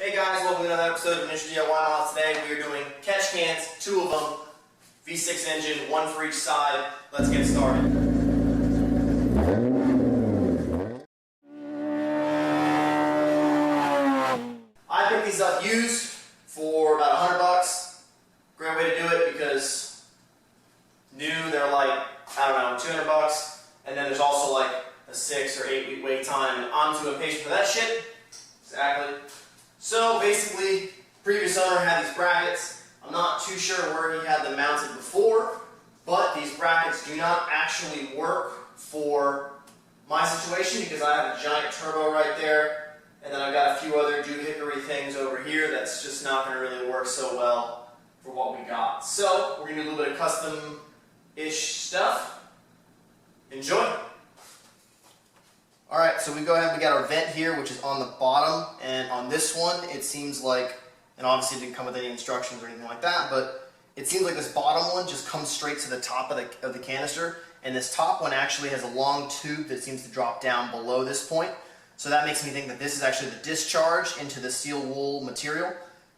Hey guys, welcome to another episode of Initial DIY Miles. Today we are doing catch cans, 2 of them, V6 engine, 1 for each side. Let's get started. I picked these up used for about $100. Great way to do it because new they're like, I don't know, $200. And then there's also like a 6 or 8 week wait time, and I'm too impatient for that shit. Exactly. So basically, previous owner had these brackets. I'm not too sure where he had them mounted before, but these brackets do not actually work for my situation because I have a giant turbo right there, and then I've got a few other doohickory things over here that's just not going to really work so well for what we got. So we're going to do a little bit of custom-ish stuff. Enjoy! Alright, so we go ahead and we got our vent here, which is on the bottom, and on this one it seems like, and obviously it didn't come with any instructions or anything like that, but it seems like this bottom one just comes straight to the top of the canister, and this top one actually has a long tube that seems to drop down below this point, so that makes me think that this is actually the discharge into the steel wool material,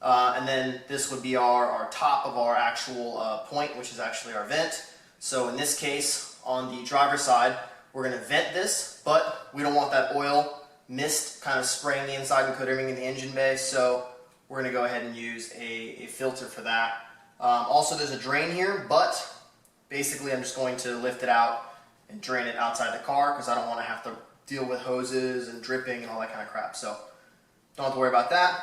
and then this would be our top of our actual point, which is actually our vent. So in this case, on the driver's side, we're going to vent this, but we don't want that oil mist kind of spraying the inside and coat everything in the engine bay, so we're going to go ahead and use a filter for that. Also, there's a drain here, but basically I'm just going to lift it out and drain it outside the car because I don't want to have to deal with hoses and dripping and all that kind of crap, so don't have to worry about that.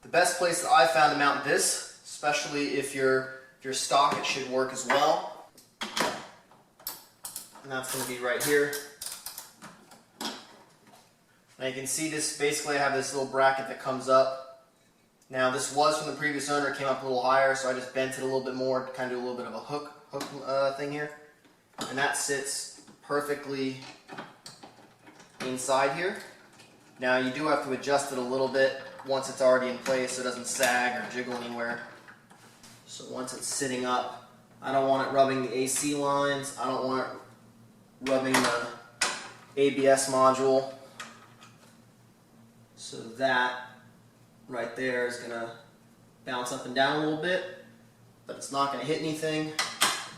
The best place that I found to mount this, especially if you're stock, it should work as well. And that's going to be right here. Now you can see this, basically I have this little bracket that comes up. Now this was from the previous owner, it came up a little higher, so I just bent it a little bit more to kind of do a little bit of a hook thing here. And that sits perfectly inside here. Now you do have to adjust it a little bit once it's already in place so it doesn't sag or jiggle anywhere. So once it's sitting up, I don't want it rubbing the AC lines, I don't want it rubbing the ABS module, so that right there is going to bounce up and down a little bit, but it's not going to hit anything,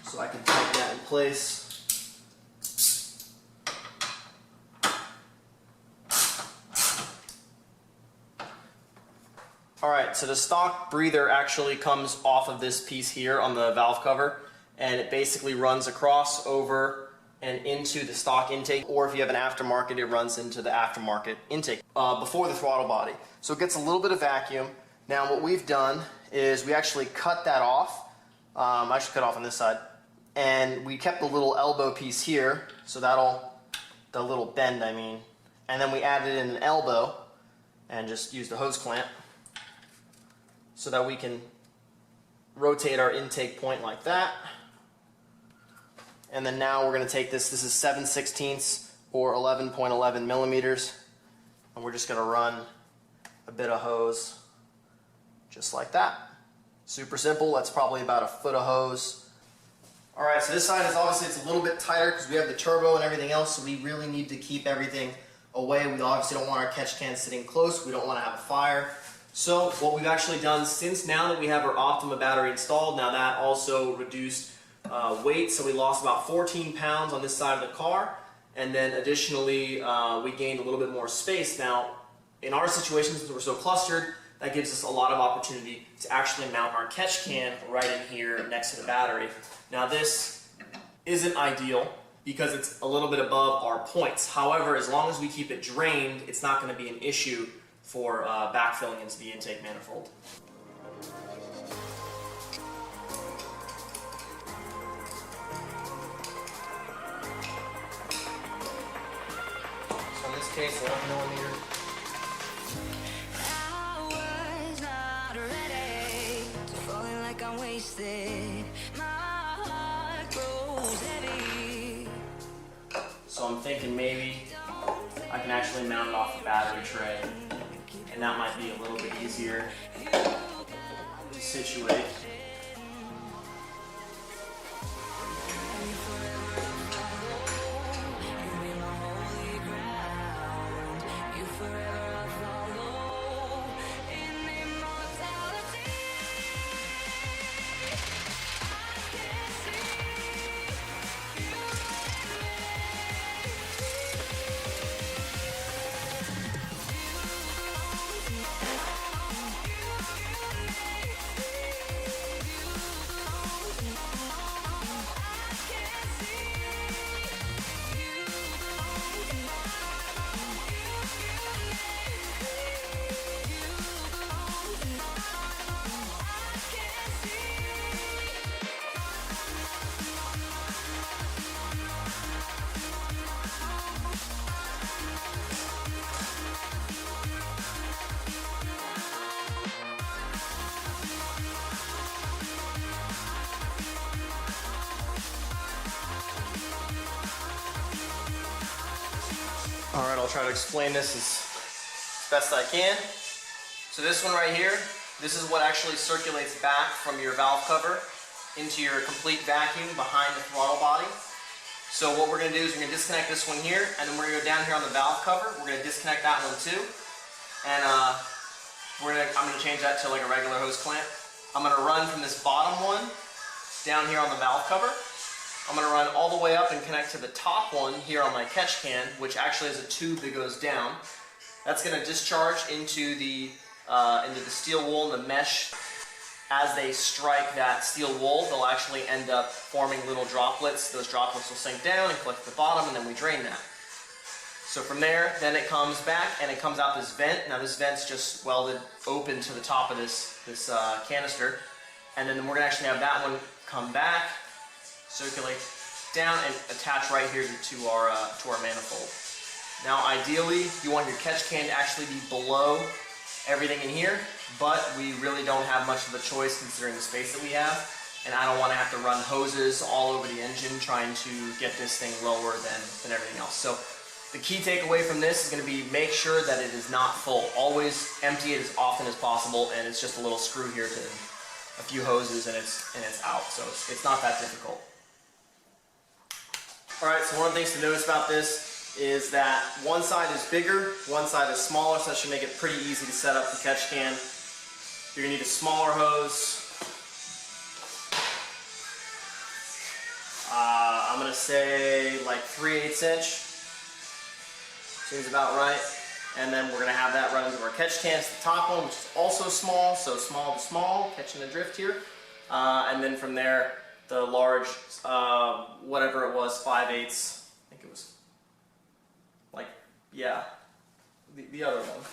so I can tighten that in place. Alright, so the stock breather actually comes off of this piece here on the valve cover, and it basically runs across over and into the stock intake, or if you have an aftermarket, it runs into the aftermarket intake before the throttle body. So it gets a little bit of vacuum. Now what we've done is we actually cut that off. I actually cut off on this side, and we kept the little elbow piece here, so the little bend I mean, and then we added in an elbow and just used a hose clamp so that we can rotate our intake point like that. And then now we're going to take this is 7/16 or 11.11 millimeters, and we're just going to run a bit of hose just like that. Super simple. That's probably about a foot of hose. Alright, so this side is obviously it's a little bit tighter because we have the turbo and everything else, so we really need to keep everything away. We obviously don't want our catch can sitting close. We don't want to have a fire. So what we've actually done, since now that we have our Optima battery installed, now that also reduced weight, so we lost about 14 pounds on this side of the car, and then additionally we gained a little bit more space. Now in our situation, since we're so clustered, that gives us a lot of opportunity to actually mount our catch can right in here next to the battery. Now this isn't ideal because it's a little bit above our points. However, as long as we keep it drained, it's not going to be an issue for backfilling into the intake manifold. Case 11 millimeter. I was not ready to falling like I'm wasted. My heart grows heavy. So I'm thinking maybe I can actually mount it off the battery tray, and that might be a little bit easier to situate. Forever I follow. Alright, I'll try to explain this as best I can. So this one right here, this is what actually circulates back from your valve cover into your complete vacuum behind the throttle body. So what we're going to do is we're going to disconnect this one here, and then we're going to go down here on the valve cover. We're going to disconnect that one too. And I'm going to change that to like a regular hose clamp. I'm going to run from this bottom one down here on the valve cover. I'm going to run all the way up and connect to the top one here on my catch can, which actually has a tube that goes down. That's going to discharge into the steel wool and the mesh. As they strike that steel wool, they'll actually end up forming little droplets. Those droplets will sink down and collect at the bottom, and then we drain that. So from there, then it comes back and it comes out this vent. Now this vent's just welded open to the top of this canister, and then we're going to actually have that one come back, circulate down, and attach right here to our manifold. Now ideally, you want your catch can to actually be below everything in here, but we really don't have much of a choice considering the space that we have, and I don't want to have to run hoses all over the engine trying to get this thing lower than everything else. So the key takeaway from this is going to be make sure that it is not full. Always empty it as often as possible, and it's just a little screw here to a few hoses and it's out. So it's not that difficult. Alright, so one of the things to notice about this is that one side is bigger, one side is smaller, so that should make it pretty easy to set up the catch can. You're going to need a smaller hose. I'm going to say like 3/8 inch. Seems about right. And then we're going to have that run into our catch can. It's the top one, which is also small, so small to small, catching the drift here. And then from there, the large, whatever it was, 5/8. I think it was like, yeah, the other one.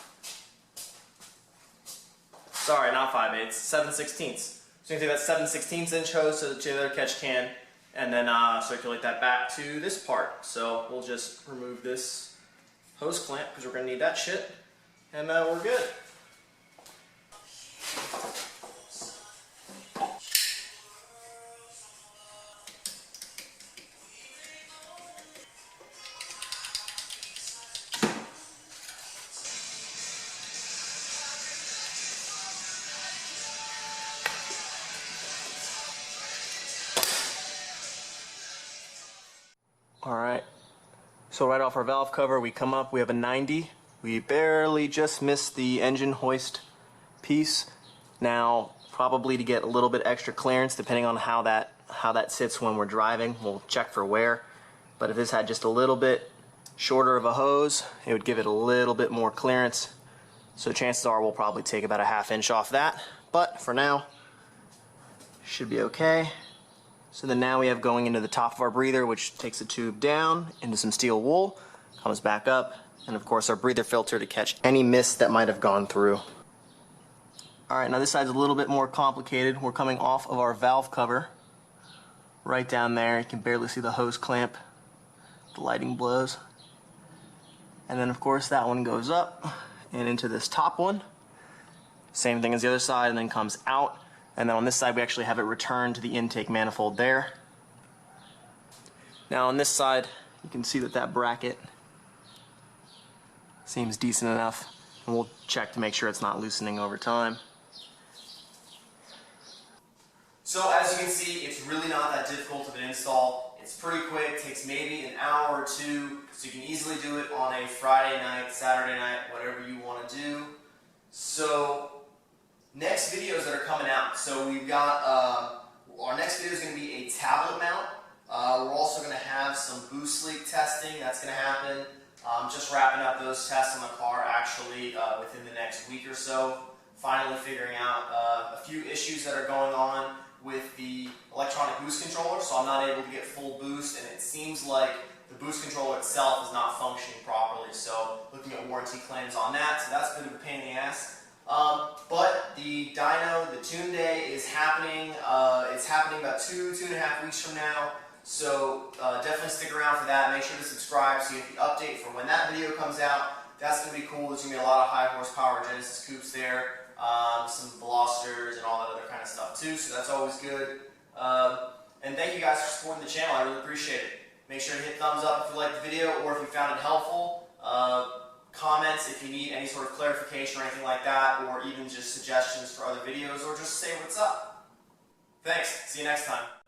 Sorry, not 5/8, 7/16. So you can take that 7/16 inch hose to the other catch can, and then circulate that back to this part. So we'll just remove this hose clamp because we're going to need that shit, and we're good. Alright, so right off our valve cover we come up, we have a 90. We barely just missed the engine hoist piece. Now, probably to get a little bit extra clearance depending on how that sits when we're driving, we'll check for wear. But if this had just a little bit shorter of a hose, it would give it a little bit more clearance. So chances are we'll probably take about a 1/2 inch off that. But for now, should be okay. So then now we have going into the top of our breather, which takes a tube down into some steel wool, comes back up, and of course our breather filter to catch any mist that might have gone through. Alright, now this side's a little bit more complicated. We're coming off of our valve cover, right down there. You can barely see the hose clamp. The lighting blows. And then of course that one goes up and into this top one. Same thing as the other side, and then comes out. And then on this side we actually have it returned to the intake manifold there. Now on this side you can see that bracket seems decent enough, and we'll check to make sure it's not loosening over time. So as you can see, it's really not that difficult of an install. It's pretty quick, takes maybe an hour or two, so you can easily do it on a Friday night, Saturday night, whatever you want to do. So next videos that are coming out. So we've got, our next video is going to be a tablet mount. We're also going to have some boost leak testing. That's going to happen. Just wrapping up those tests on the car actually within the next week or so. Finally figuring out a few issues that are going on with the electronic boost controller. So I'm not able to get full boost, and it seems like the boost controller itself is not functioning properly. So looking at warranty claims on that. So that's a bit of a pain in the ass. But the dyno, the tune day is happening. It's happening about 2.5 weeks from now. So definitely stick around for that. Make sure to subscribe so you get the update for when that video comes out. That's going to be cool. There's going to be a lot of high horsepower Genesis Coupes there. Some Velocitors and all that other kind of stuff too. So that's always good. And thank you guys for supporting the channel. I really appreciate it. Make sure to hit thumbs up if you liked the video or if you found it helpful. comments if you need any sort of clarification or anything like that, or even just suggestions for other videos, or just say what's up. Thanks. See you next time.